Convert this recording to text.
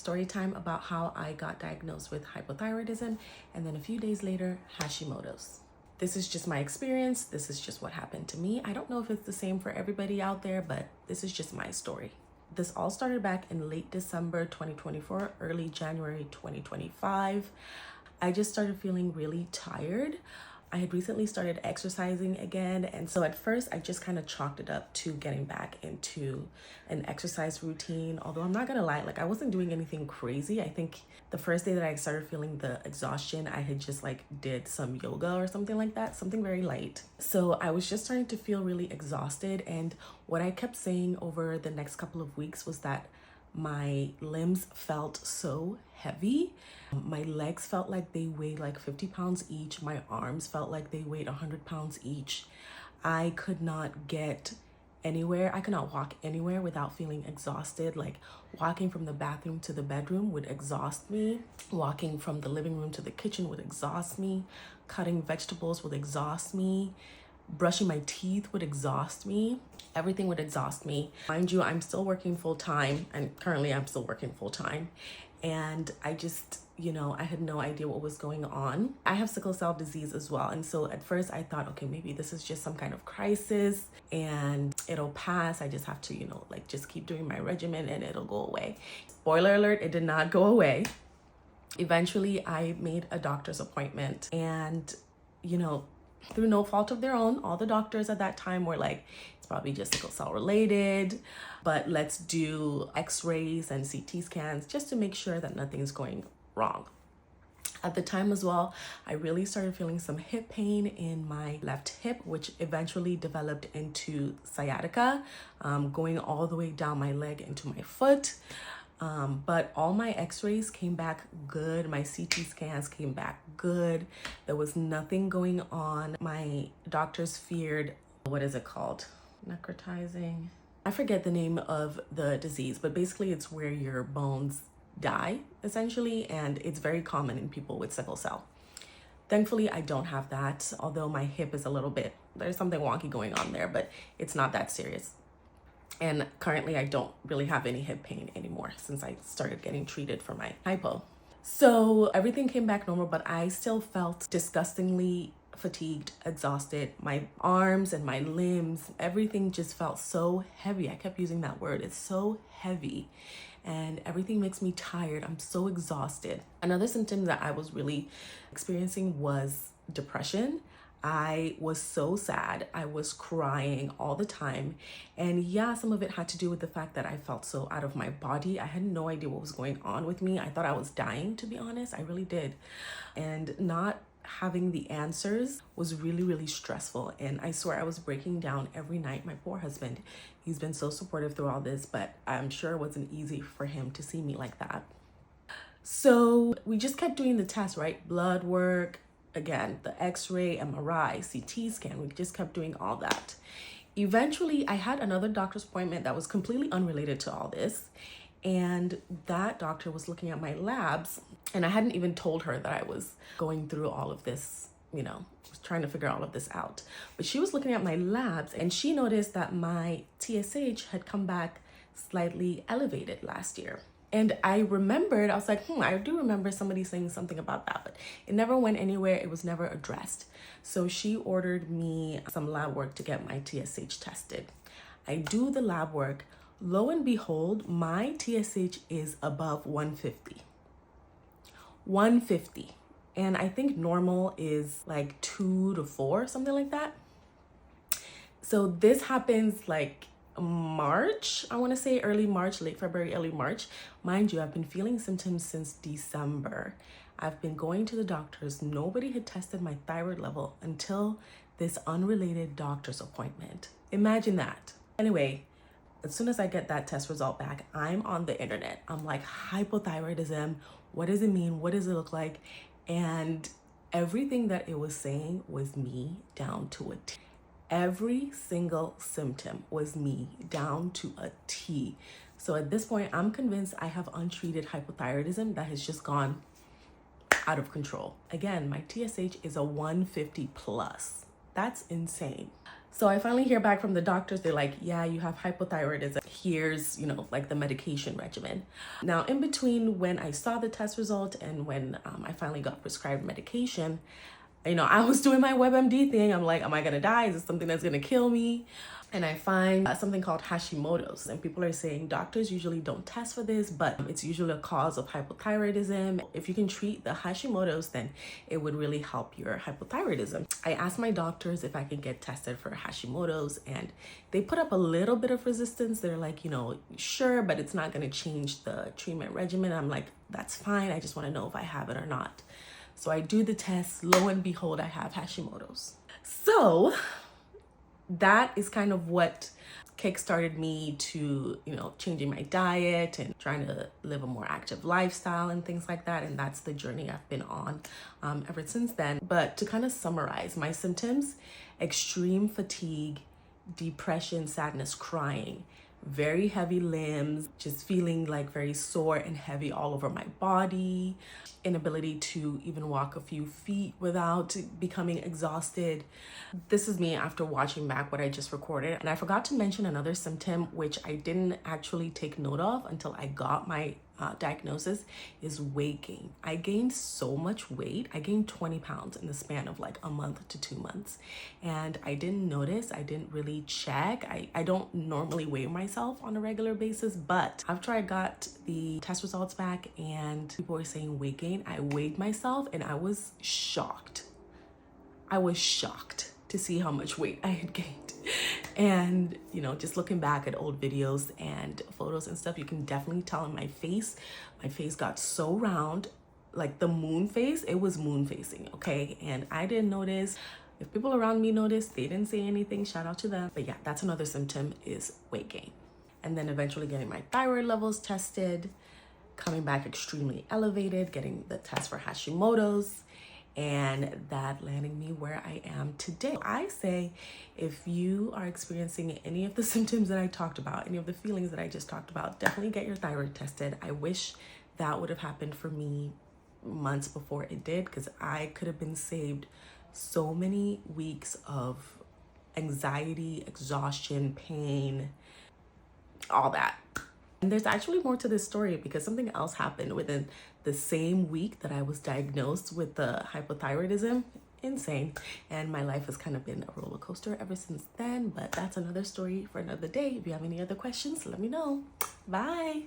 Story time about how I got diagnosed with hypothyroidism and then a few days later, Hashimoto's. This is just my experience. This is just what happened to me. I don't know if it's the same for everybody out there, but this is just my story. This all started back in late December 2024, early January 2025. I just started feeling really tired. I had recently started exercising again, and so at first I just kind of chalked it up to getting back into an exercise routine. Although I'm not gonna lie, like I wasn't doing anything crazy. I think the first day that I started feeling the exhaustion, I had just like did some yoga or something like that, something very light. So I was just starting to feel really exhausted, and what I kept saying over the next couple of weeks was that my limbs felt so heavy. My legs felt like they weighed like 50 pounds each. My arms felt like they weighed 100 pounds each. I could not get anywhere. I could not walk anywhere without feeling exhausted. Like walking from the bathroom to the bedroom would exhaust me. Walking from the living room to the kitchen would exhaust me. Cutting vegetables would exhaust me. Brushing my teeth would exhaust me. Everything would exhaust me. Mind you, I'm still working full time, and currently I'm still working full time. And I just, I had no idea what was going on. I have sickle cell disease as well. And so at first I thought, okay, maybe this is just some kind of crisis and it'll pass. I just have to, just keep doing my regimen and it'll go away. Spoiler alert, it did not go away. Eventually I made a doctor's appointment and, through no fault of their own, all the doctors at that time were like, it's probably just sickle cell related, but let's do x-rays and CT scans just to make sure that nothing's going wrong. At the time as well, I really started feeling some hip pain in my left hip, which eventually developed into sciatica, going all the way down my leg into my foot. But all my x-rays came back good. My CT scans came back good. There was nothing going on. My doctors feared, what is it called? Necrotizing. I forget the name of the disease, but basically it's where your bones die, essentially, and it's very common in people with sickle cell. Thankfully, I don't have that, although my hip is a little bit, there's something wonky going on there, but it's not that serious. And currently I don't really have any hip pain anymore since I started getting treated for my hypo. So everything came back normal, but I still felt disgustingly fatigued, exhausted. My arms and my limbs, everything just felt so heavy. I kept using that word. It's so heavy and everything makes me tired. I'm so exhausted. Another symptom that I was really experiencing was depression. I was so sad. I was crying all the time. And yeah, some of it had to do with the fact that I felt so out of my body. I had no idea what was going on with me. I thought I was dying, to be honest. I really did. And not having the answers was really, really stressful. And I swear I was breaking down every night. My poor husband, he's been so supportive through all this, but I'm sure it wasn't easy for him to see me like that. So we just kept doing the tests, right? Blood work, again, the x-ray, MRI, CT scan, we just kept doing all that. Eventually, I had another doctor's appointment that was completely unrelated to all this. And that doctor was looking at my labs, and I hadn't even told her that I was going through all of this, trying to figure all of this out. But she was looking at my labs and she noticed that my TSH had come back slightly elevated last year. And I remembered, I was like, I do remember somebody saying something about that, but it never went anywhere. It was never addressed. So she ordered me some lab work to get my TSH tested. I do the lab work. Lo and behold, my TSH is above 150. 150. And I think normal is like 2 to 4, something like that. So this happens like March, I want to say early March, late February, early March. Mind you, I've been feeling symptoms since December. I've been going to the doctors. Nobody had tested my thyroid level until this unrelated doctor's appointment. Imagine that. Anyway, as soon as I get that test result back, I'm on the internet. I'm like, hypothyroidism, what does it mean? What does it look like? And everything that it was saying was me down to a T. Every single symptom was me down to a T. So at this point, I'm convinced I have untreated hypothyroidism that has just gone out of control. Again, my TSH is a 150 plus. That's insane. So I finally hear back from the doctors. They're like, yeah, you have hypothyroidism. Here's, like the medication regimen. Now, in between when I saw the test result and when I finally got prescribed medication, I was doing my WebMD thing. I'm like, am I gonna die? Is this something that's gonna kill me? And I find something called Hashimoto's, and people are saying doctors usually don't test for this, but it's usually a cause of hypothyroidism. If you can treat the Hashimoto's, then it would really help your hypothyroidism. I asked my doctors if I could get tested for Hashimoto's, and they put up a little bit of resistance. They're like, sure, but it's not gonna change the treatment regimen. I'm like, that's fine. I just wanna know if I have it or not. So I do the test. Lo and behold, I have Hashimoto's. So that is kind of what kickstarted me to, changing my diet and trying to live a more active lifestyle and things like that. And that's the journey I've been on ever since then. But to kind of summarize my symptoms: extreme fatigue, depression, sadness, crying, very heavy limbs, just feeling like very sore and heavy all over my body, inability to even walk a few feet without becoming exhausted. This is me after watching back what I just recorded. And I forgot to mention another symptom, which I didn't actually take note of until I got my diagnosis, is weight gain. I gained so much weight. I gained 20 pounds in the span of like a month to 2 months. And I didn't notice, I didn't really check. I don't normally weigh myself on a regular basis, but after I got the test results back and people were saying weight gain, I weighed myself and I was shocked. I was shocked to see how much weight I had gained. And, just looking back at old videos and photos and stuff, you can definitely tell in my face got so round, like the moon face. It was moon facing, okay? And I didn't notice. If people around me noticed, they didn't say anything. Shout out to them. But yeah, that's another symptom, is weight gain. And then eventually getting my thyroid levels tested, coming back extremely elevated, getting the test for Hashimoto's, and that landing me where I am today. I say, if you are experiencing any of the symptoms that I talked about, any of the feelings that I just talked about, definitely get your thyroid tested. I wish that would have happened for me months before it did, because I could have been saved so many weeks of anxiety, exhaustion, pain, all that. And there's actually more to this story, because something else happened within the same week that I was diagnosed with the hypothyroidism. Insane. And my life has kind of been a roller coaster ever since then, but that's another story for another day. If you have any other questions, let me know. Bye.